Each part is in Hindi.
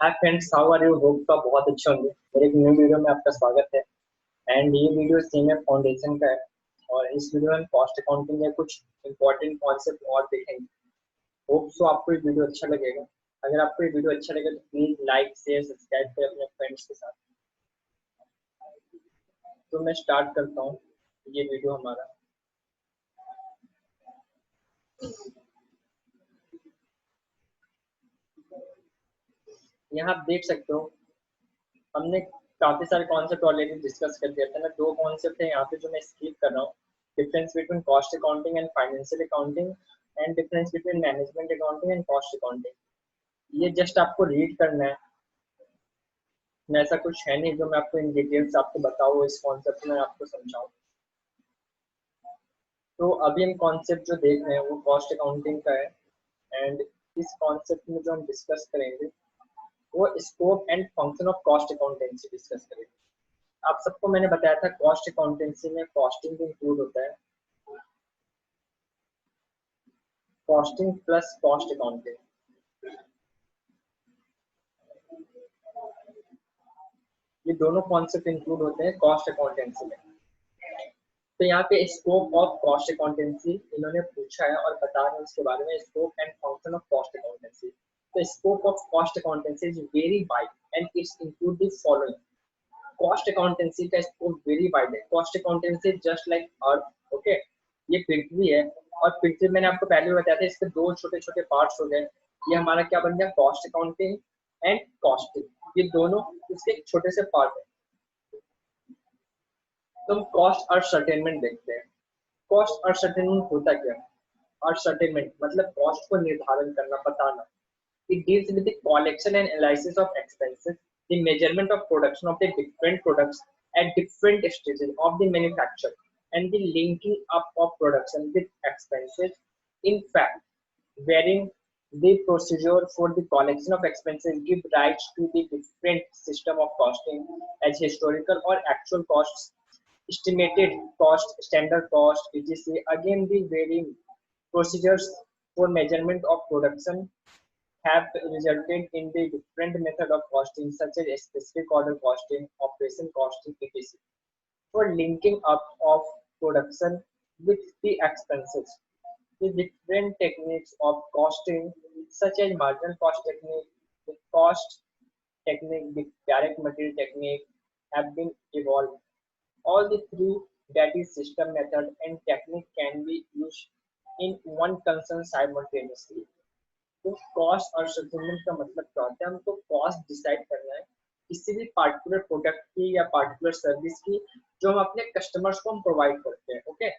Hi friends, how are you? Hope का बहुत अच्छे होंगे। मेरे एक न्यू वीडियो में आपका स्वागत है। एंड ये वीडियो सीनियर फाउंडेशन का है और इस वीडियो में कॉस्ट अकाउंटिंग में कुछ इंपॉर्टेंट कॉन्सेप्ट और देखेंगे। होप सो आपको ये वीडियो अच्छा लगेगा। अगर आपको ये वीडियो अच्छा लगे तो प्लीज लाइक शेयर सब्सक्राइब करें अपने फ्रेंड्स के साथ। तो मैं स्टार्ट करता हूँ ये वीडियो हमारा। यहाँ आप देख सकते हो हमने काफी सारे कॉन्सेप्ट ऑलरेडी डिस्कस कर दिया था ना। दो कॉन्सेप्ट है यहाँ पे जो मैं स्किप कर रहा हूँ। Difference between cost accounting and financial accounting and difference between management accounting and cost accounting. ये जस्ट आपको रीड करना है, ऐसा कुछ है नहीं जो मैं आपको इन डिटेल्स आपको बताऊँ, इस कॉन्सेप्ट में आपको समझाऊँ। तो अभी हम कॉन्सेप्ट जो देख रहे हैं वो कॉस्ट अकाउंटिंग का है। एंड इस कॉन्सेप्ट में जो हम डिस्कस करेंगे वो scope and function of cost accountancy discuss करेंगे। आप सबको मैंने बताया था कॉस्ट अकाउंटेंसी में कॉस्टिंग इंक्लूड होता है, कॉस्टिंग प्लस कॉस्ट अकाउंटिंग। ये दोनों कॉन्सेप्ट इंक्लूड होते हैं कॉस्ट अकाउंटेंसी में। तो यहाँ पे स्कोप ऑफ कॉस्ट अकाउंटेंसी इन्होंने पूछा है और बता रहे हैं उसके बारे में, scope and function of cost accountancy. तो scope of cost accountancy is very wide and it's include the following. Cost accountancy का स्कोप वेरी वाइड है। Cost accountancy just like earth, okay. ये पृथ्वी है और पृथ्वी मैंने आपको पहले भी बताया था, इसके दो छोटे छोटे पार्ट्स हो गए। ये हमारा क्या बन गया, कॉस्ट अकाउंटिंग एंड कॉस्टिंग। ये दोनों इसके छोटे से पार्ट है। तो हम कॉस्ट और सर्टेनमेंट देखते हैं। कॉस्ट और सर्टेनमेंट होता क्या है? और सर्टेनमेंट मतलब कॉस्ट को निर्धारण करना, बताना। It deals with the collection and analysis of expenses, the measurement of production of the different products at different stages of the manufacture, and the linking up of production with expenses. In fact, wherein the procedure for the collection of expenses give rise to the different system of costing as historical or actual costs, estimated cost, standard cost, etc. Again, the varying procedures for measurement of production have resulted in the different method of costing such as specific order costing, operation costing, etc. For linking up of production with the expenses. The different techniques of costing such as marginal cost technique, the cost technique, the direct material technique have been evolved. All the three, that is system, method and technique, can be used in one concern simultaneously. तो कॉस्ट और सेटलमेंट का मतलब क्या होता है? हमको कॉस्ट डिसाइड करना है किसी भी पार्टिकुलर प्रोडक्ट की या पार्टिकुलर सर्विस की जो हम अपने कस्टमर्स को हम प्रोवाइड करते हैं, ओके।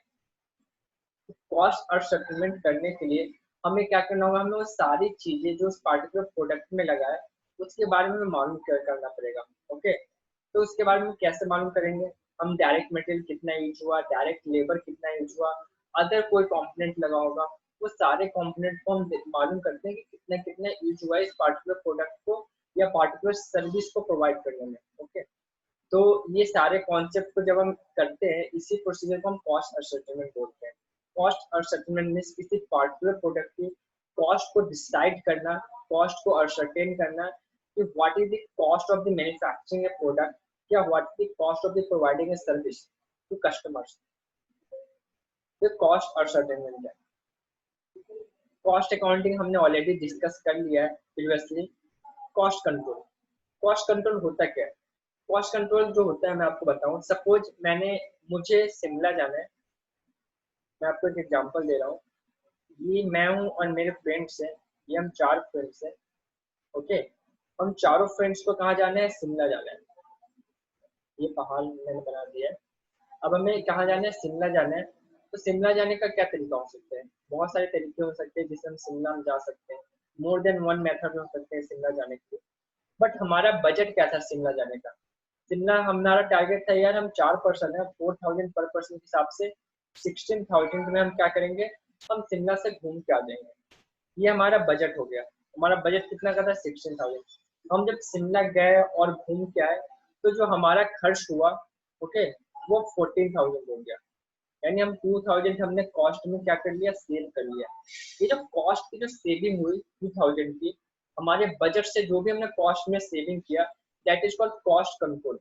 कॉस्ट और सेटलमेंट करने के लिए हमें क्या करना होगा, हमें वो सारी चीजें जो उस पार्टिकुलर प्रोडक्ट में लगा है उसके बारे में मालूम करना पड़ेगा, ओके। तो उसके बारे में कैसे मालूम करेंगे? हम डायरेक्ट मटेरियल कितना यूज हुआ, डायरेक्ट लेबर कितना यूज हुआ, अदर कोई कंपोनेंट लगा होगा, वो सारे कंपोनेंट को हम मालूम करते हैं कि कितना कितना यूज हुआ है इस पार्टिकुलर प्रोडक्ट को या पार्टिकुलर सर्विस को प्रोवाइड करने में, ओके। तो ये सारे कॉन्सेप्ट को जब हम करते हैं, इसी प्रोसीजर को हम कॉस्ट और सेटलमेंट बोलते हैं। कॉस्ट और सेटलमेंट मीन्स किसी पार्टिकुलर प्रोडक्ट की कॉस्ट को डिसाइड करना, कॉस्ट को असर्टेन करना कि what is the cost of the manufacturing a product या what is the cost of the providing a service to customers. तो कॉस्ट और सेटलमेंट है। कॉस्ट अकाउंटिंग हमने ऑलरेडी डिस्कस कर लिया है previously. Cost control, cost control होता क्या है? कॉस्ट कंट्रोल जो होता है मैं आपको बताऊं। सपोज मुझे शिमला जाना है, मैं आपको एक एग्जांपल दे रहा हूँ। ये मैं हूँ और मेरे फ्रेंड्स हैं, ये हम 4 फ्रेंड्स हैं, ओके। हम चारों फ्रेंड्स को कहाँ जाना है? शिमला जाना है। ये पहाड़ मैंने बना दिया है। अब हमें कहाँ जाना है? शिमला जाना है। तो शिमला जाने का क्या तरीका हो सकते हैं? बहुत सारे तरीके हो सकते हैं जिससे हम शिमला में जा सकते हैं। मोर देन वन मेथड हो सकते हैं शिमला जाने के लिए। बट हमारा बजट क्या था शिमला जाने का? शिमला हमारा टारगेट था यार, हम 4 पर्सन है, 4000 पर पर्सन के हिसाब से 16000 में हम क्या करेंगे, हम शिमला से घूम के आ जाएंगे। ये हमारा बजट हो गया। हमारा बजट कितना का था? 16000। हम जब शिमला गए और घूम के आए तो जो हमारा खर्च हुआ, ओके, वो 14000 हो गया। यानी हम 2000 हमने कॉस्ट में क्या कर लिया? सेव कर लिया। ये जो कॉस्ट की जो सेविंग हुई 2000 की, हमारे बजट से जो भी हमने कॉस्ट में सेविंग किया, that is called cost control.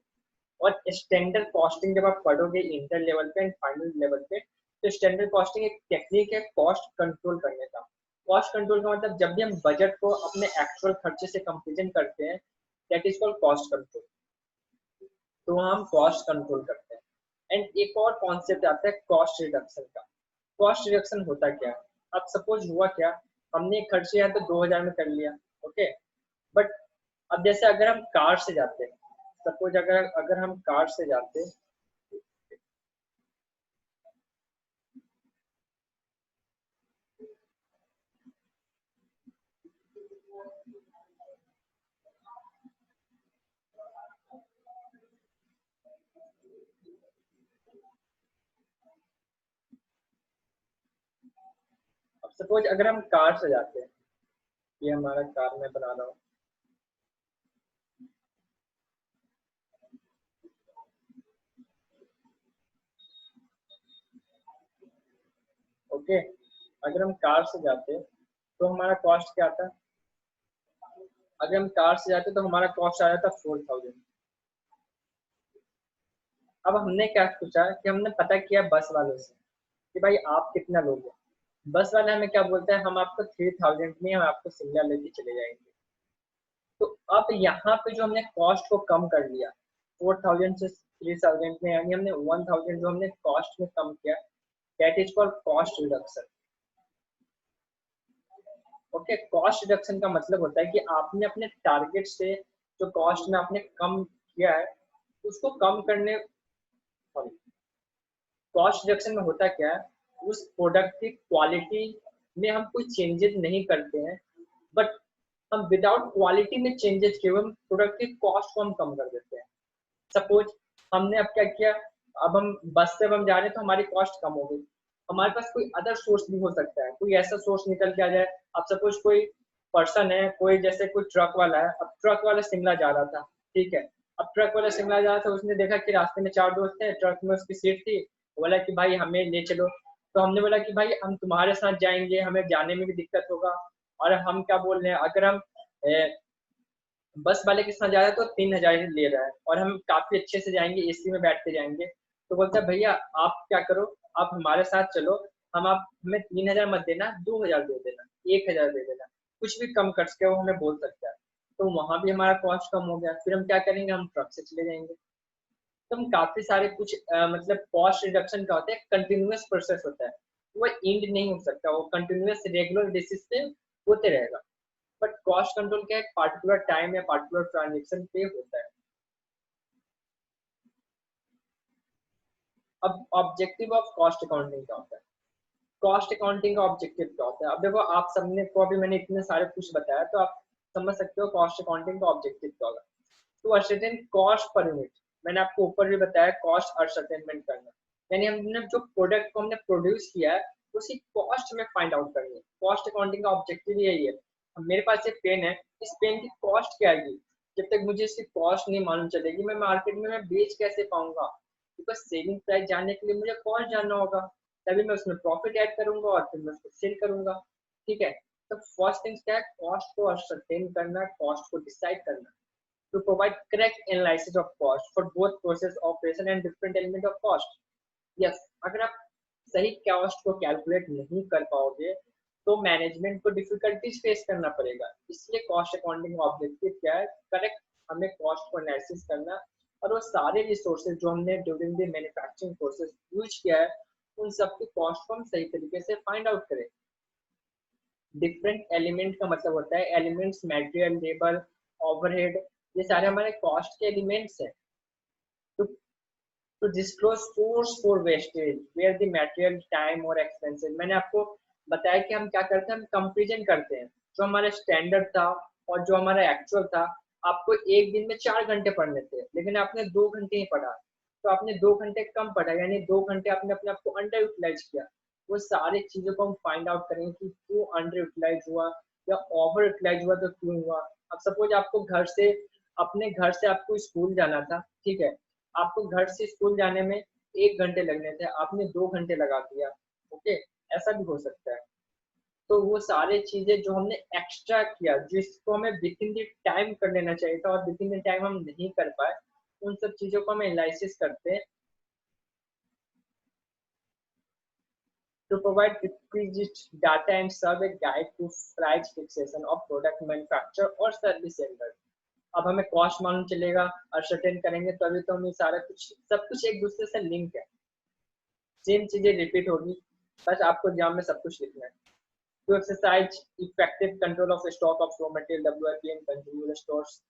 और स्टैंडर्ड कॉस्टिंग जब आप पढ़ोगे इंटर लेवल पे एंड फाइनल लेवल पे, तो स्टैंडर्ड कॉस्टिंग एक टेक्निक है कॉस्ट कंट्रोल करने का। कॉस्ट कंट्रोल का मतलब जब भी हम बजट को अपने एक्चुअल खर्चे से कंपेरिजन करते हैं, that is called cost control. तो हम कॉस्ट कंट्रोल करते हैं। एंड एक और कॉन्सेप्ट आता है कॉस्ट रिडक्शन का। कॉस्ट रिडक्शन होता क्या है? अब सपोज हुआ क्या, हमने एक खर्च किया तो 2000 में कर लिया, ओके। बट अब जैसे अगर हम कार से जाते हैं, सपोज अगर अगर हम कार से जाते, अब सपोज अगर हम कार से जाते हैं, ये हमारा कार मैं बना रहा हूँ, ओके। अगर हम कार से जाते तो हमारा कॉस्ट क्या आता? अगर हम कार से जाते तो हमारा कॉस्ट आ जाता 4000। अब हमने क्या सोचा कि हमने पता किया बस वालों से कि भाई आप कितना लोगे। बस वाला हमें क्या बोलता है, हम आपको 3000 में हम आपको शिमला लेके चले जाएंगे। तो अब यहाँ पे जो हमने कॉस्ट को कम कर लिया 4000 से 3000 में, यानी हमने 1000 जो हमने कॉस्ट में कम किया, that is called cost reduction. Okay, cost reduction का मतलब होता है कि आपने अपने टारगेट से जो कॉस्ट में आपने कम किया है, उसको कम करने, सॉरी, कॉस्ट रिडक्शन में होता क्या है, उस प्रोडक्ट की क्वालिटी में हम कोई चेंजेस नहीं करते हैं, बट हम विदाउट क्वालिटी में चेंजेस किए हुए हम प्रोडक्ट की कॉस्ट को हम कम कर देते हैं। सपोज हमने अब क्या किया, अब हम बस से अब हम जा रहे हैं तो हमारी कॉस्ट कम हो गई। हमारे पास कोई अदर सोर्स भी हो सकता है, कोई ऐसा सोर्स निकल के आ जाए। अब सपोज कोई पर्सन है, कोई जैसे कोई ट्रक वाला है, अब ट्रक वाला शिमला जा रहा था, ठीक है। अब ट्रक वाला शिमला जा रहा था, उसने देखा कि रास्ते में 4 दोस्त थे, ट्रक में उसकी सीट थी, बोला कि भाई हमें ले चलो। तो हमने बोला कि भाई हम तुम्हारे साथ जाएंगे, हमें जाने में भी दिक्कत होगा। और हम क्या बोल रहे हैं, अगर हम बस वाले के साथ जा रहा है तो 3000 ही ले रहा है, और हम काफी अच्छे से जाएंगे, एसी में बैठ के जाएंगे। तो बोलता है भैया आप क्या करो, आप हमारे साथ चलो, हम आप हमें 3000 मत देना, 2000 दे देना, 1000 दे देना, कुछ भी कम कर सके वो हमें बोल सकता है। तो वहां भी हमारा कॉस्ट कम हो गया। फिर हम क्या करेंगे, हम ट्रक से चले जाएंगे। तो हम काफी सारे कुछ मतलब कॉस्ट रिडक्शन का होता है, कंटिन्यूअस प्रोसेस होता है, वो एंड नहीं हो सकता, वो कंटिन्यूअस रेगुलर बेसिस पे होते रहेगा। बट कॉस्ट कंट्रोल क्या है, पार्टिकुलर टाइम या पार्टिकुलर ट्रांजेक्शन पे होता है। अब ऑब्जेक्टिव ऑफ कॉस्ट अकाउंटिंग क्या होता है? कॉस्ट अकाउंटिंग का ऑब्जेक्टिव क्या होता है? अब देखो आप सबने को अभी मैंने इतने सारे कुछ बताया, तो आप समझ सकते हो कॉस्ट अकाउंटिंग का ऑब्जेक्टिव क्या होगा। To ascertain cost per unit, मैंने आपको ऊपर भी बताया कॉस्ट असर्टेनमेंट करना, यानी हमने जो प्रोडक्ट को हमने प्रोड्यूस किया है उसी कॉस्ट में फाइंड आउट करनी है। कॉस्ट अकाउंटिंग का ऑब्जेक्टिव यही है। अब मेरे पास एक पेन है, इस पेन की कॉस्ट क्या आएगी, जब तक मुझे इसकी कॉस्ट नहीं मालूम चलेगी मैं मार्केट में मैं बेच कैसे पाऊंगा? बिकॉज सेलिंग प्राइस जानने के लिए मुझे कॉस्ट जानना होगा, तभी मैं उसमें प्रॉफिट ऐड करूंगा और फिर मैं उसको सेल करूंगा। ठीक है, तो फर्स्ट थिंग्स क्या है, कॉस्ट को असर्टेन करना, कॉस्ट को डिसाइड करना, to provide correct analysis of cost for both process operation and different element of cost. Yes, अगर आप सही कॉस्ट को कैलकुलेट नहीं कर पाओगे तो मैनेजमेंट को डिफिकल्टीज फेस करना पड़ेगा। इसलिए कॉस्ट अकाउंटिंग ऑब्जेक्टिव क्या है, करेक्ट हमें कॉस्ट को एनालिसिस करना, और वो सारे रिसोर्सेज जो हमने during the manufacturing process use किया है, उन सब की कॉस्ट को हम सही तरीके से फाइंड आउट करें। डिफरेंट एलिमेंट का मतलब होता है एलिमेंट्स, मटेरियल, लेबर, ओवरहेड, ये सारे हमारे कॉस्ट के एलिमेंट्स हैं। to, to disclose source for wastage where the material, time और expenses, मैंने आपको बताया कि हम क्या करते हैं, हम कंपेरिजन करते हैं जो हमारा स्टैंडर्ड था और जो हमारा एक्चुअल था। आपको एक दिन में 4 घंटे पढ़ने थे लेकिन आपने 2 घंटे ही पढ़ा, तो आपने 2 घंटे कम पढ़ा, यानी 2 घंटे आपने अपने आप को अंडर यूटिलाइज किया। वो सारी चीजों को हम फाइंड आउट करेंगे कि क्यों अंडर यूटिलाइज हुआ या ओवर यूटिलाइज हुआ तो क्यों हुआ। अब सपोज आपको घर से, अपने घर से आपको स्कूल जाना था, ठीक है, आपको घर से स्कूल जाने में 1 घंटे लगने थे, आपने 2 घंटे लगा दिया, ओके, ऐसा भी हो सकता है। तो वो सारे चीजें जो हमने एक्स्ट्रा किया, जिसको हमें विद इन द टाइम कर लेना चाहिए था और विद इन द टाइम हम नहीं कर पाए, उन सब चीजों को हम एनालिसिस करते हैं to provide requisite data and serve a guide to price fixation of product manufacture or service vendor. अब हमें कॉस्ट मालूम चलेगा और सर्टेन करेंगे तभी तो हमें सारा कुछ सब कुछ एक दूसरे से लिंक है, सेम चीजें रिपीट होगी, बस आपको एग्जाम में सब कुछ लिखना है। To exercise effective control of stock of raw material WIP and consumer stores.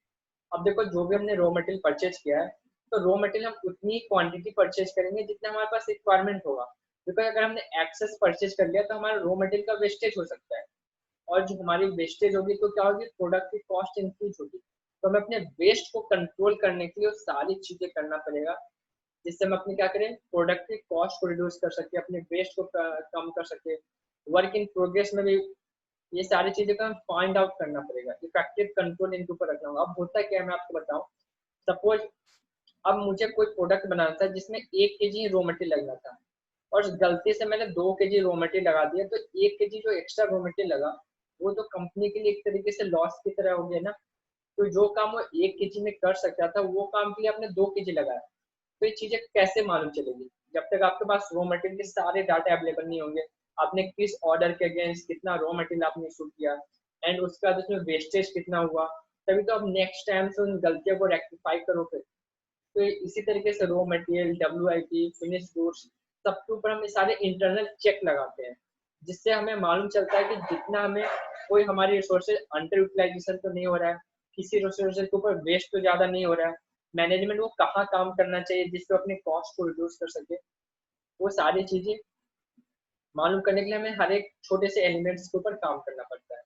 अब देखो जो भी हमने रॉ मटेरियल परचेज किया है, तो रॉ मटेरियल हम उतनी क्वांटिटी परचेज करेंगे जितना हमारे पास रिक्वायरमेंट होगा, बिकॉज अगर हमने एक्सेस परचेज कर लिया तो हमारा रॉ मटेरियल का वेस्टेज हो सकता है, और जो हमारी वेस्टेज होगी तो क्या होगी, प्रोडक्ट की कॉस्ट इंक्रीज होगी। तो हमें अपने वेस्ट को कंट्रोल करने के लिए सारी चीजें करना पड़ेगा, जिससे हम अपनी क्या करें, प्रोडक्ट की कॉस्ट को रिड्यूस कर सके, अपने वेस्ट को कम कर सके। वर्क इन प्रोग्रेस में भी ये सारी चीजें का फाइंड आउट करना पड़ेगा, इफेक्टिव कंट्रोल इनके ऊपर रखना होगा। अब होता क्या है मैं आपको बताऊं, सपोज अब मुझे कोई प्रोडक्ट बनाना था जिसमें 1 kg रॉ मटेरियल लगना था, और गलती से मैंने 2 kg रॉ मटेरियल लगा दिया, तो 1 kg जो एक्स्ट्रा रॉ मटेरियल लगा वो तो कंपनी के लिए एक तरीके से लॉस की तरह हो गया ना। तो जो काम वो 1 kg में कर सकता था वो काम के लिए आपने 2 kg लगाया, तो ये चीजें कैसे मालूम चलेगी जब तक आपके पास रॉ मटेरियल के सारे डाटा अवेलेबल नहीं होंगे, आपने किस ऑर्डर के अगेंस्ट कितना रॉ मटेरियल आपने इशू किया एंड उसका उसमें वेस्टेज कितना हुआ, तभी तो आप नेक्स्ट टाइम से उन गलतियों को रेक्टिफाई करोगे। तो इसी तरीके से raw material WIP finish goods सबके ऊपर हम सारे इंटरनल चेक लगाते हैं, जिससे हमें मालूम चलता है कि जितना हमें कोई हमारी रिसोर्सेज अंडर यूटिलाइजेशन तो नहीं हो रहा है, किसी रिसोर्सेज के ऊपर वेस्ट तो ज्यादा नहीं हो रहा है, मैनेजमेंट वो कहाँ काम करना चाहिए जिससे अपने कॉस्ट को रिड्यूस कर सके। वो सारी चीजें मालूम करने के लिए हमें हर एक छोटे से एलिमेंट्स के ऊपर काम करना पड़ता है।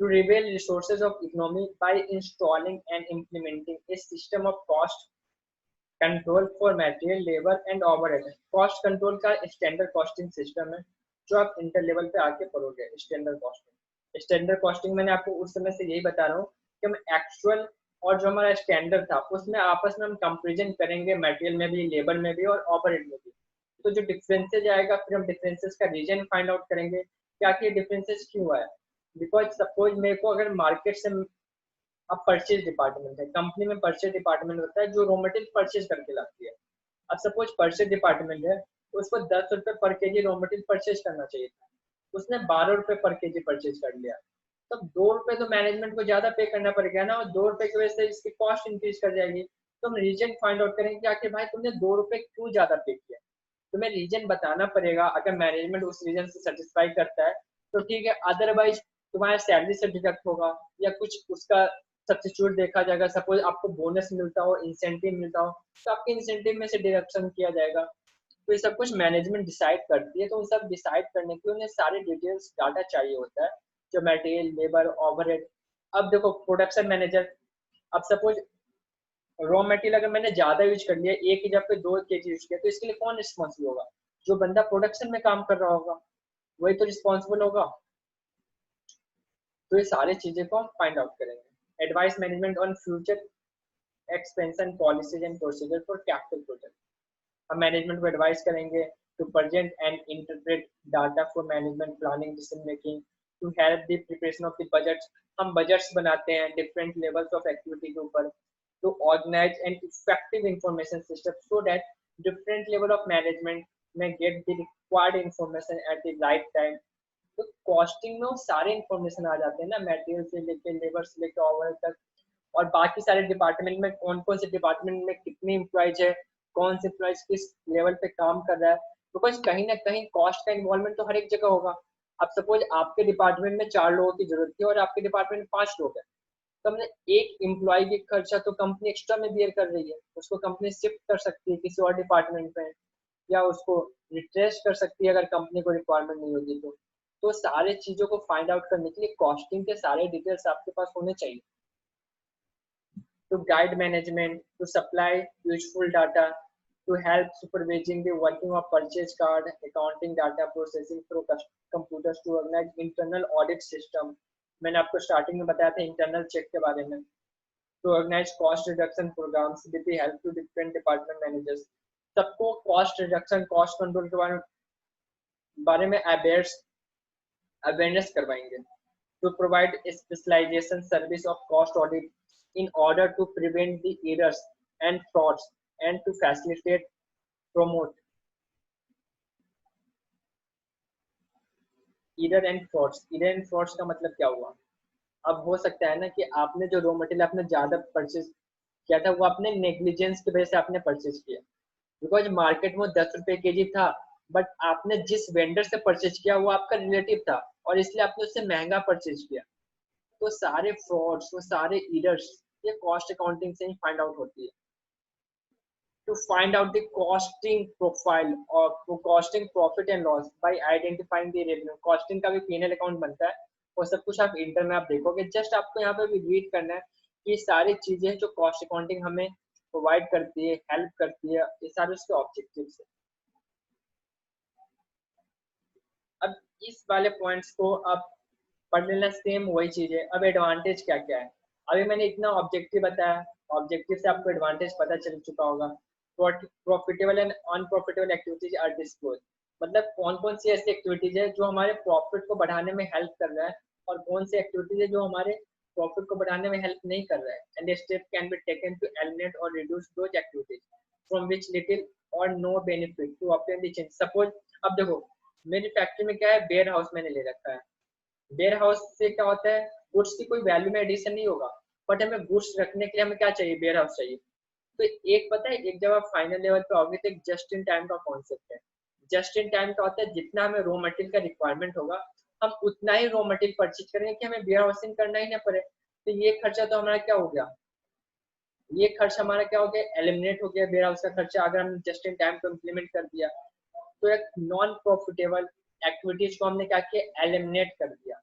To reveal resources of economy by installing and implementing a system of cost control for material, labor and overhead. Cost control का स्टैंडर्ड कॉस्टिंग सिस्टम है जो आप इंटर लेवल पे आके पढ़ोगे। स्टैंडर्ड कॉस्टिंग, स्टैंडर्ड कॉस्टिंग मैंने आपको उस समय से यही बता रहा हूँ कि हम एक्चुअल और जो हमारा स्टैंडर्ड था उसमें आपस में हम कंपेरिजन करेंगे, मटेरियल में भी, लेबर में भी और ओवरहेड में भी। तो जो डिफरेंसेज आएगा फिर हम डिफरेंसेज का रीजन फाइंड आउट करेंगे कि आखिर ये डिफरेंसेज क्यों आया। बिकॉज सपोज मेरे को अगर मार्केट से, अब परचेज डिपार्टमेंट है, कंपनी में परचेज डिपार्टमेंट होता है जो रॉ मटेरियल परचेज करके लाती है। अब सपोज परचेज डिपार्टमेंट है तो उसको 10 रुपए पर केजी रॉ मटेरियल परचेज करना चाहिए था, उसने 12 रुपए पर केजी परचेज कर लिया, तब 2 रुपए तो मैनेजमेंट को ज्यादा पे करना पड़ेगा ना, और 2 रुपए की वजह से इसकी कॉस्ट इंक्रीज कर जाएगी। तो हम रीजन फाइंड आउट करेंगे कि आखिर भाई तुमने 2 रुपए क्यों ज्यादा पे किया, तुम्हें रीजन बताना पड़ेगा। अगर मैनेजमेंट उस रीजन से सेटिस्फाई करता है तो ठीक है, अदरवाइज तुम्हारा सैलरी से डिडक्ट होगा या कुछ उसका सब्स्टिट्यूट देखा जाएगा। सपोज आपको बोनस मिलता हो, इंसेंटिव मिलता हो, तो आपके इंसेंटिव में से डिडक्शन किया जाएगा। तो ये सब कुछ मैनेजमेंट डिसाइड करती है, तो उन सब डिसाइड करने के लिए उन्हें सारे डिटेल्स डाटा चाहिए होता है, जो मटेरियल, लेबर, ओवरहेड। अब देखो प्रोडक्शन मैनेजर, अब सपोज रॉ मटेरियल अगर मैंने ज्यादा यूज कर लिया, 1 की जगह पे 2 kg यूज किया, तो इसके लिए कौन रिस्पॉन्सिबल होगा, जो बंदा प्रोडक्शन में काम कर रहा होगा वही तो रिस्पॉन्सिबल होगा। तो ये सारी चीजें को हम फाइंड आउट करेंगे। Advise management on future expansion policies and procedure for capital project, हम मैनेजमेंट को एडवाइस करेंगे to present and interpret data for management planning decision making, to help the preparation of the budget. हम बजट्स बनाते हैं डिफरेंट लेवल्स ऑफ एक्टिविटी के ऊपर, to organize an effective information system so that different level of management may get the required information at the right time। तो कॉस्टिंग में वो सारे इंफॉर्मेशन आ जाते हैं ना, मटेरियल से लेके लेबर से लेके ओवरहेड तक, और बाकी सारे डिपार्टमेंट में कौन कौन से डिपार्टमेंट में कितने एम्प्लॉयज है, कौन से एम्प्लॉयज किस लेवल पे काम कर रहा है। बिकॉज कहीं ना कहीं कॉस्ट का इन्वॉल्वमेंट तो हर एक जगह होगा। अब सपोज आपके डिपार्टमेंट में 4 लोगों की जरूरत थी और आपके डिपार्टमेंट में 5 लोग हैं, तो हमने एक एम्प्लॉय की खर्चा तो कंपनी एक्स्ट्रा में बियर कर रही है, उसको कंपनी शिफ्ट कर सकती है किसी और डिपार्टमेंट में, या उसको रिट्रेस कर सकती है अगर कंपनी को रिक्वायरमेंट नहीं होगी तो सारे चीजों को फाइंड आउट करने के लिए कॉस्टिंग के सारे डिटेल्स आपके पास होने चाहिए। To guide management to supply useful data, to help supervising the working of purchase card accounting data processing through computers, to organise internal audit system. मैंने आपको स्टार्टिंग में बताया था इंटरनल चेक के बारे में। To organise cost reduction programmes with the help to different department managers, सबको कॉस्ट रिडक्शन कॉस्ट कंट्रोल के बारे में अवेयर्स अवेयरनेस करवाएंगे। To provide specialisation service of cost audit in order to prevent the errors and frauds and to facilitate promote error and frauds का मतलब क्या हुआ? अब हो सकता है ना कि आपने जो रॉ मटेरियल आपने ज्यादा परचेज किया था वो आपने नेग्लिजेंस की वजह से आपने परचेज किया, बिकॉज मार्केट में 10 रुपए के जी था, बट आपने जिस वेंडर से परचेज किया वो आपका रिलेटिव था और इसलिए आपने उससे महंगा परचेज किया। तो सारे फ्रॉड्स, वो सारे एरर्स ये कॉस्ट अकाउंटिंग से ही फाइंड आउट होती है। To find out the costing profile or costing profit and loss by identifying the revenue, costing का भी P&L अकाउंट बनता है, वो सब कुछ आप इंटर में आप देखोगे। जस्ट आपको यहाँ पे भी रीड करना है कि सारी चीजें जो कॉस्ट अकाउंटिंग हमें प्रोवाइड करती है, हेल्प करती है, ये सारे उसके ऑब्जेक्टिव्स है। अब इस वाले पॉइंट्स को आप पढ़ लेना, सेम वही चीज है। अब एडवांटेज क्या क्या है, अभी मैंने इतना ऑब्जेक्टिव बताया, ऑब्जेक्टिव से आपको एडवांटेज पता चल चुका होगा। Profitable and unprofitable activities are disclose, मतलब कौन कौन सी ऐसी एक्टिविटीज है जो हमारे प्रॉफिट को बढ़ाने में हेल्प कर रहा है और कौन सी एक्टिविटीज है जो हमारे प्रॉफिट को बढ़ाने में हेल्प नहीं कर रहा है। And step can be taken to eliminate और reduce those activities from which little और no benefit to obtain the change. Suppose अब देखो मेरी फैक्ट्री में क्या है, वेयर हाउस मैंने ले रखा है। वेयर हाउस से क्या होता है, गुड्स की कोई वैल्यू में एडिशन नहीं होगा, बट हमें गुड्स रखने के लिए हमें क्या चाहिए, वेयर हाउस चाहिए। तो एक पता है, एक जब आप फाइनल लेवल पे आओगे तो एक जस्ट इन टाइम का कॉन्सेप्ट है। जस्ट इन टाइम का होता है जितना हमें रॉ मटेरियल का रिक्वायरमेंट होगा हम उतना ही रॉ मटेरियल परचेज करेंगे कि हमें वेयर हाउसिंग करना ही ना पड़े। तो ये खर्चा तो हमारा क्या हो गया, ये खर्च हमारा क्या हो गया, एलिमिनेट हो गया वेयर हाउस का खर्चा, अगर हम जस्ट इन टाइम को इम्प्लीमेंट कर दिया। तो एक नॉन प्रॉफिटेबल एक्टिविटीज को हमने क्या किया, एलिमिनेट कर दिया।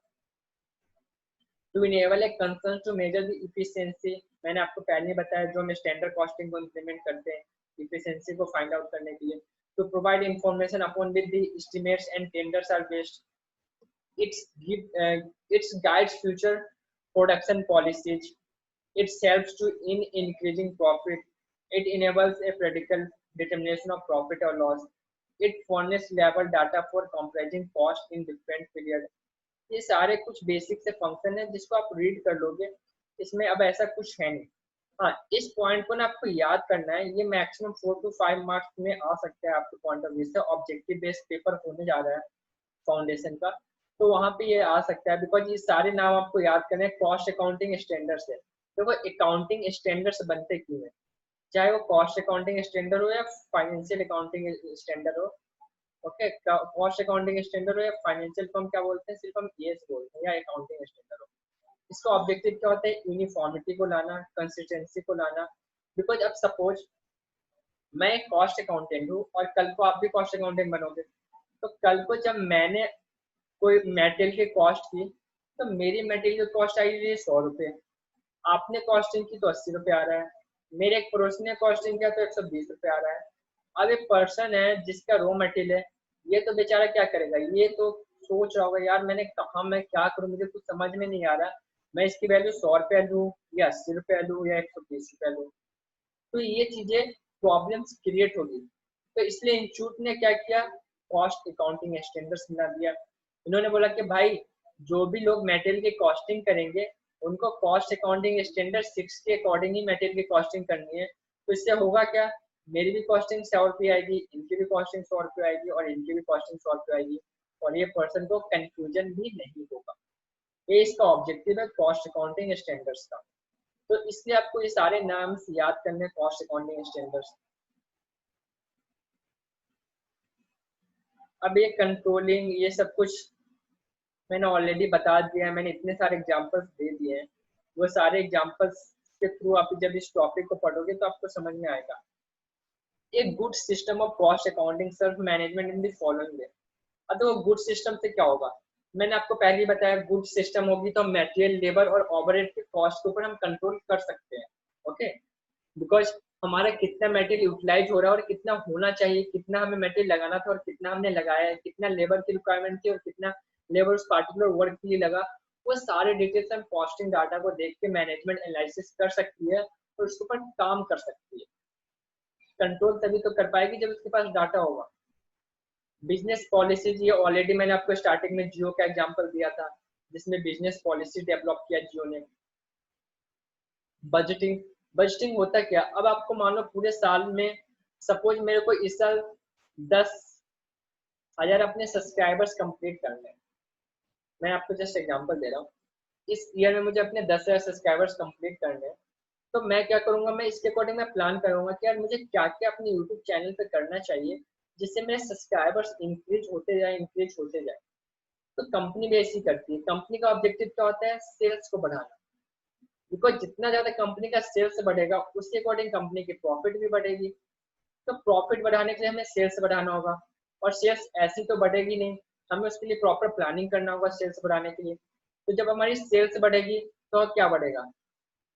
To enable a concern to measure the efficiency, मैंने आपको पहले ही बताया जो हम स्टैंडर्ड कॉस्टिंग को इम्प्लीमेंट करते हैं इफिशिएंसी को फाइंड आउट करने के लिए। To provide information upon with the estimates and tenders are based, its guides future production policies, it helps to in increasing profit, it enables a practical determination of profit or loss, it furnishes level data for comparing cost in different periods। ये सारे कुछ बेसिक से फंक्शन है जिसको आप रीड कर लोगे, इसमें अब ऐसा कुछ है नहीं। हाँ, इस पॉइंट को ना आपको याद करना है, ये मैक्सिमम 4 to 5 मार्क्स में आ सकता है आपके पॉइंट ऑफ व्यू से। ऑब्जेक्टिव बेस्ड पेपर होने जा रहा है फाउंडेशन का, तो वहां पे ये आ सकता है, बिकॉज ये सारे नाम आपको याद करने हैं कॉस्ट अकाउंटिंग स्टैंडर्ड्स है। देखो अकाउंटिंग स्टैंडर्ड्स बनते क्यों है, चाहे वो कॉस्ट अकाउंटिंग स्टैंडर्ड हो या फाइनेंशियल अकाउंटिंग स्टैंडर्ड हो। ओके, कॉस्ट अकाउंटिंग स्टैंडर्ड हो या फाइनेंशियल को हम क्या बोलते हैं, सिर्फ हम एस बोलते हैं, या अकाउंटिंग स्टैंडर्ड हो। इसका ऑब्जेक्टिव क्या होता है, यूनिफॉर्मिटी को लाना, कंसिस्टेंसी को लाना। बिकॉज अब सपोज मैं एक कॉस्ट अकाउंटेंट हूँ और कल को आप भी कॉस्ट अकाउंटेंट बनोगे, तो कल को जब मैंने कोई मेटेरियल की कॉस्ट की, तो मेरी मेटेरियल की कॉस्ट आई 100 रुपये, आपने कॉस्टिंग की तो 80 रुपये आ रहा है, मेरे एक पड़ोसी ने कॉस्टिंग किया तो 120 रुपये आ रहा है। अब एक पर्सन है जिसका रॉ मटेरियल है, ये तो बेचारा क्या करेगा, ये तो सोच रहा होगा यार मैंने कहा मैं क्या करूं, मुझे कुछ समझ में नहीं आ रहा, मैं इसकी वैल्यू 100 रुपया लूँ या 80 रुपया लूँ या 120 रुपया लूँ। तो ये चीजें प्रॉब्लम्स क्रिएट होगी। तो इसलिए इंस्टीट्यूट ने क्या किया, कॉस्ट अकाउंटिंग स्टैंडर्ड्स बना दिया। इन्होंने बोला कि भाई जो भी लोग मटेरियल की कॉस्टिंग करेंगे उनको कॉस्ट अकाउंटिंग स्टैंडर्ड 6 के अकॉर्डिंग ही मटेरियल की कॉस्टिंग करनी है। तो इससे होगा क्या, मेरी भी कॉस्टिंग 100 रुपये आएगी, इनकी भी कॉस्टिंग 100 रुपये आएगी और इनकी भी कॉस्टिंग 100 रुपये आएगी, और ये पर्सन को कंफ्यूजन भी नहीं होगा। ये इसका ऑब्जेक्टिव है कॉस्ट अकाउंटिंग स्टैंडर्ड्स का। तो इसलिए आपको ये सारे नाम याद करने, कॉस्ट अकाउंटिंग स्टैंडर्ड्स। अब ये कंट्रोलिंग ये सब कुछ मैंने ऑलरेडी बता दिया है, मैंने इतने सारे एग्जांपल्स दे दिए हैं, वो सारे एग्जांपल्स के थ्रू आप जब इस टॉपिक को पढ़ोगे तो आपको समझ में आएगा। एक good system of cost accounting self management in the following वे। अब तो गुड सिस्टम से क्या होगा, मैंने आपको पहले ही बताया, गुड सिस्टम होगी तो मटेरियल, लेबर और ओवरहेड के कॉस्ट के ऊपर हम कंट्रोल कर सकते हैं। ओके, बिकॉज हमारा कितना मटेरियल यूटिलाइज हो रहा है और कितना होना चाहिए, कितना हमें मटेरियल लगाना था और कितना हमने लगाया है, कितना लेबर की रिक्वायरमेंट थी और कितना लेबर उस पार्टिकुलर वर्क के लिए लगा, वो सारे डिटेल्स हम कॉस्टिंग डाटा को देख के मैनेजमेंट एनालिसिस कर सकती है और उसके ऊपर काम कर सकती है। कंट्रोल तभी तो कर पाएगी जब उसके पास डाटा होगा। बिजनेस पॉलिसीज, ये ऑलरेडी मैंने आपको स्टार्टिंग में जियो का एग्जांपल दिया था, जिसमें बिजनेस पॉलिसी डेवलप किया जियो ने। बजटिंग, बजटिंग होता क्या, अब आपको मान लो पूरे साल में, सपोज मेरे को इस साल 10,000 अपने सब्सक्राइबर्स कंप्लीट करने हैं, मैं आपको जस्ट एग्जांपल दे रहा हूँ, इस ईयर में मुझे अपने 10,000 सब्सक्राइबर्स कंप्लीट करने हैं। तो मैं क्या करूंगा, मैं इसके अकॉर्डिंग मैं प्लान करूंगा कि यार मुझे क्या क्या अपने यूट्यूब चैनल पे करना चाहिए जिससे मेरे सब्सक्राइबर्स इंक्रीज होते जाए, इंक्रीज होते जाए। तो कंपनी भी ऐसी करती है, कंपनी का ऑब्जेक्टिव क्या होता है, सेल्स को बढ़ाना। बिकॉज जितना ज्यादा कंपनी का सेल्स बढ़ेगा उसके अकॉर्डिंग कंपनी की प्रॉफिट भी बढ़ेगी। तो प्रॉफिट बढ़ाने के लिए हमें सेल्स बढ़ाना होगा, और सेल्स ऐसी तो बढ़ेगी नहीं, हमें उसके लिए प्रॉपर प्लानिंग करना होगा सेल्स बढ़ाने के लिए। तो जब हमारी सेल्स बढ़ेगी तो क्या बढ़ेगा,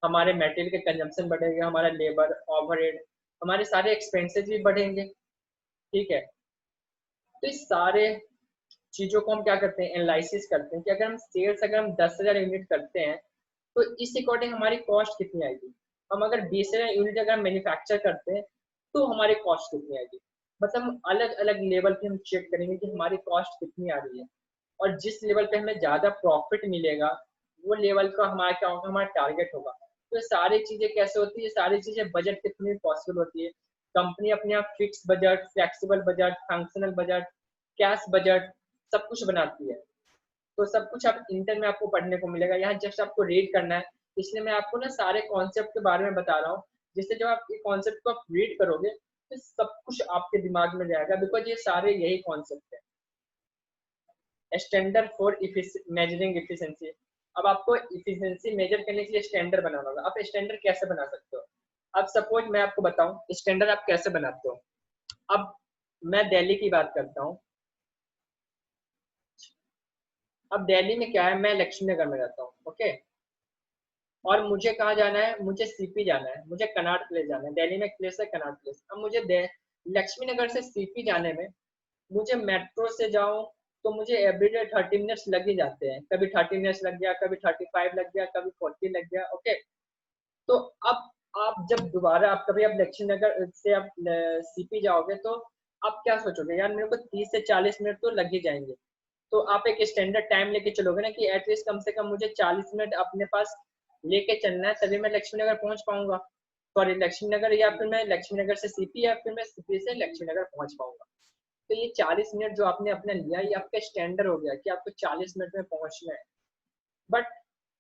हमारे मटेरियल के कंजम्पशन बढ़ेगा, हमारा लेबर, ओवरहेड, हमारे सारे एक्सपेंसेस भी बढ़ेंगे। ठीक है, तो इस सारे चीजों को हम क्या करते हैं, एनालिसिस करते हैं कि अगर हम सेल्स अगर हम 10,000 यूनिट करते हैं तो इस अकॉर्डिंग हमारी कॉस्ट कितनी आएगी। हम अगर 20,000 यूनिट अगर मैन्युफैक्चर करते हैं तो हमारी कॉस्ट कितनी आएगी। मतलब हम अलग अलग लेवल पे हम चेक करेंगे कि हमारी कॉस्ट कितनी आ रही है, और जिस लेवल पे हमें ज्यादा प्रॉफिट मिलेगा वो लेवल का हमारा क्या होगा, हमारा टारगेट होगा। तो ये सारी चीजें कैसे होती है, ये सारी चीजें बजट के थ्रू पॉसिबल होती है। कंपनी अपने आप fix budget, flexible budget, functional budget, cash budget सब कुछ बनाती है। तो सब कुछ आप इंटर में आपको पढ़ने को मिलेगा, यहाँ जस्ट आपको रीड करना है। इसलिए मैं आपको ना सारे कॉन्सेप्ट के बारे में बता रहा हूँ, जिससे जब आप ये कॉन्सेप्ट को आप रीड करोगे तो सब कुछ आपके दिमाग में जाएगा, बिकॉज ये सारे यही कॉन्सेप्ट है। Standard for measuring efficiency. अब आपको इफिशिएंसी मेजर करने के लिए स्टैंडर्ड बनाना होगा। आप स्टैंडर्ड कैसे बना सकते हो, अब सपोज मैं आपको बताऊं स्टैंडर्ड आप कैसे बनाते हो। अब मैं दिल्ली की बात करता हूँ। अब दिल्ली में क्या है, मैं लक्ष्मी नगर में रहता हूँ, ओके। और मुझे कहाँ जाना है, मुझे सीपी जाना है, मुझे कनॉट प्लेस जाना है। दिल्ली में एक प्लेस है कनॉट प्लेस। अब मुझे लक्ष्मी नगर से सीपी जाने में, मुझे मेट्रो से जाऊं तो मुझे एवरीडे 30 मिनट्स लग ही जाते हैं। कभी 30 मिनट्स लग गया, कभी 35 लग गया, कभी 40 लग गया, ओके। तो अब आप जब दोबारा आप कभी आप लक्ष्मी नगर से आप सीपी जाओगे तो आप क्या सोचोगे, यार मेरे को 30 से 40 मिनट तो लग ही जाएंगे। तो आप एक स्टैंडर्ड टाइम लेके चलोगे ना कि एटलीस्ट कम से कम मुझे 40 मिनट अपने पास लेके चलना है, तभी मैं लक्ष्मी नगर पहुंच पाऊंगा। सॉरी, लक्ष्मी नगर, या फिर मैं लक्ष्मी नगर से सीपी, या फिर मैं सीपी से लक्ष्मी नगर पहुंच पाऊंगा। तो ये 40 मिनट जो आपने अपना लिया, ये आपका स्टैंडर्ड हो गया कि आपको 40 मिनट में पहुंचना है। बट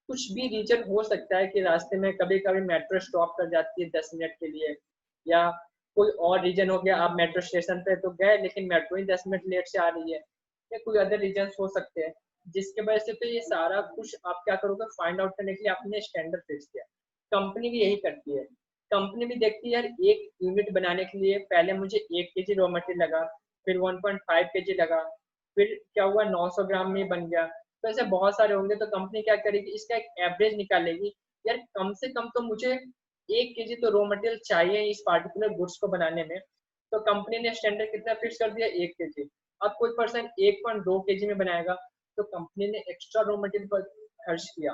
कुछ भी रीजन हो सकता है कि रास्ते में कभी कभी मेट्रो स्टॉप कर जाती है 10 मिनट के लिए, या कोई और रीजन हो गया, आप मेट्रो स्टेशन पे तो गए लेकिन मेट्रो ही 10 मिनट लेट से आ रही है, या कोई अदर रीजन हो सकते हैं जिसके वजह से। तो ये सारा कुछ आप क्या करोगे, फाइंड आउट करने के लिए आपने स्टैंडर्ड फिक्स किया। कंपनी भी यही करती है, कंपनी भी देखती है यार एक यूनिट बनाने के लिए पहले मुझे 1 kg रॉ मटेरियल लगा, फिर 1.5 kg लगा, फिर क्या हुआ 900 ग्राम में बन गया। तो ऐसे बहुत सारे होंगे, तो कंपनी क्या करेगी, इसका एक एवरेज निकालेगी, यार कम से कम तो मुझे 1 kg तो रॉ मटेरियल चाहिए इस पार्टिकुलर गुड्स को बनाने में। तो कंपनी ने स्टैंडर्ड कितना फिक्स कर दिया, 1 kg। अब कोई पर्सन 1.2 kg में बनाएगा तो कंपनी ने एक्स्ट्रा रॉ मटेरियल पर खर्च किया,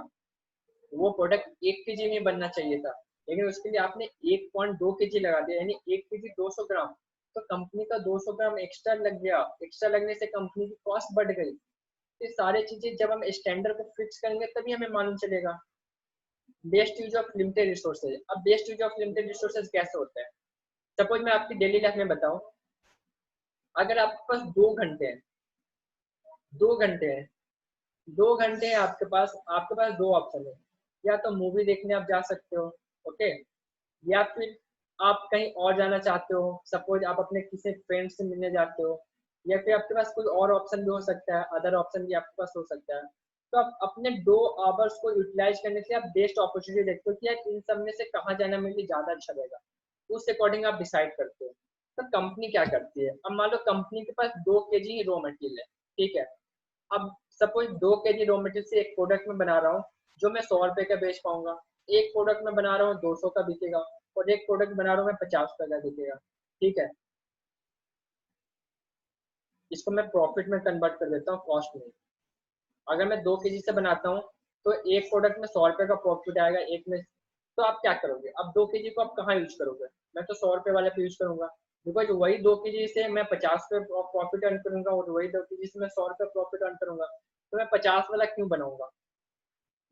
वो प्रोडक्ट 1 kg में बनना चाहिए था, लेकिन उसके लिए आपने 1.2 kg लगा दिया, यानी 1 kg 200 ग्राम। तो कंपनी का 200 ग्राम एक्स्ट्रा लग गया, एक्स्ट्रा लगने से कंपनी की कॉस्ट बढ़ गई। ये सारी चीजें जब हम स्टैंडर्ड को फिक्स करेंगे तभी हमें मालूम चलेगा। Best use of limited resources. अब best use of limited resources कैसे होता है, सपोज मैं आपकी डेली लाइफ में बताऊं, अगर आपके पास 2 घंटे हैं, 2 घंटे हैं, 2 घंटे हैं आपके पास दो ऑप्शन है। या तो मूवी देखने आप जा सकते हो, ओके, या फिर आप कहीं और जाना चाहते हो, सपोज आप अपने किसी फ्रेंड से मिलने जाते हो, या फिर आपके पास कोई और ऑप्शन भी हो सकता है, अदर ऑप्शन भी आपके पास हो सकता है। तो आप अपने 2 आवर्स को यूटिलाइज करने के लिए आप बेस्ट अपॉर्चुनिटी देखते हो कि यार इन सब में से कहाँ जाना मेरे लिए ज्यादा अच्छा रहेगा, उस अकॉर्डिंग आप डिसाइड करते हो। तो कंपनी क्या करती है, अब मान लो कंपनी के पास 2 kg रॉ मटेरियल है, ठीक है। अब सपोज 2 kg रॉ मटेरियल से एक प्रोडक्ट में बना रहा हूँ जो मैं 100 रुपए का बेच पाऊंगा, एक प्रोडक्ट में बना रहा हूँ 200 का बिकेगा, और एक प्रोडक्ट बना रहा हूँ मैं 50 रुपए का बिकेगा, ठीक है। इसको मैं प्रॉफिट में कन्वर्ट कर देता हूँ, कॉस्ट में। अगर मैं 2 kg से बनाता हूँ तो एक प्रोडक्ट में 100 रुपए का प्रॉफिट आएगा एक में। तो आप क्या करोगे, अब 2 kg को आप कहाँ यूज करोगे, मैं तो 100 रुपए वाले पे यूज करूंगा। बिकॉज वही 2 kg से मैं 50 रुपये प्रॉफिट अर्न करूंगा और वही 2 kg से मैं 100 रुपये प्रॉफिट अर्न करूंगा, तो मैं 50 वाला क्यों बनाऊंगा?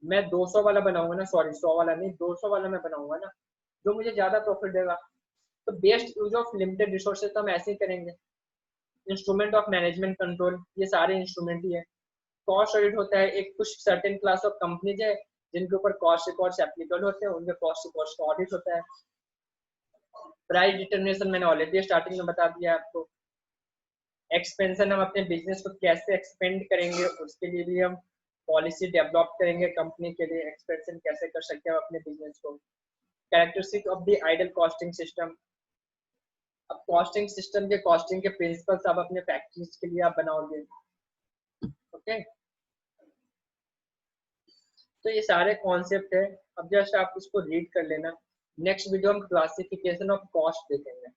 मैं 200 वाला बनाऊंगा ना, सॉरी 100 वाला नहीं, 200 वाला मैं बनाऊंगा ना, जो मुझे ज्यादा प्रॉफिट देगा। तो best use of limited resources तो हम ऐसे ही करेंगे। इंस्ट्रूमेंट ऑफ मैनेजमेंट कंट्रोल, ये सारे इंस्ट्रूमेंट ही है। कॉस्ट ऑडिट होता है, एक कुछ सर्टेन क्लास ऑफ कंपनीज है जिनके ऊपर कॉस्ट रिकॉर्ड्स एप्लीकेबल होते हैं, उनके कॉस्ट रिकॉर्ड्स का ऑडिट होता है। प्राइस डिटर्मिनेशन मैंने ऑलरेडी स्टार्टिंग में बता दिया आपको। एक्सपेंशन, हम अपने बिजनेस को कैसे एक्सपेंड करेंगे उसके लिए भी हम पॉलिसी डेवलप करेंगे कंपनी के लिए, एक्सपेंशन कैसे कर सकते हैं अपने बिजनेस को। Characteristic of the ideal costing system, अब कॉस्टिंग सिस्टम के कॉस्टिंग के प्रिंसिपल्स आप अपने फैक्ट्रीज के लिए आप बनाओगे। ओके, तो ये सारे कॉन्सेप्ट है, अब जस्ट आप इसको रीड कर लेना। नेक्स्ट वीडियो हम क्लासिफिकेशन ऑफ कॉस्ट देखेंगे।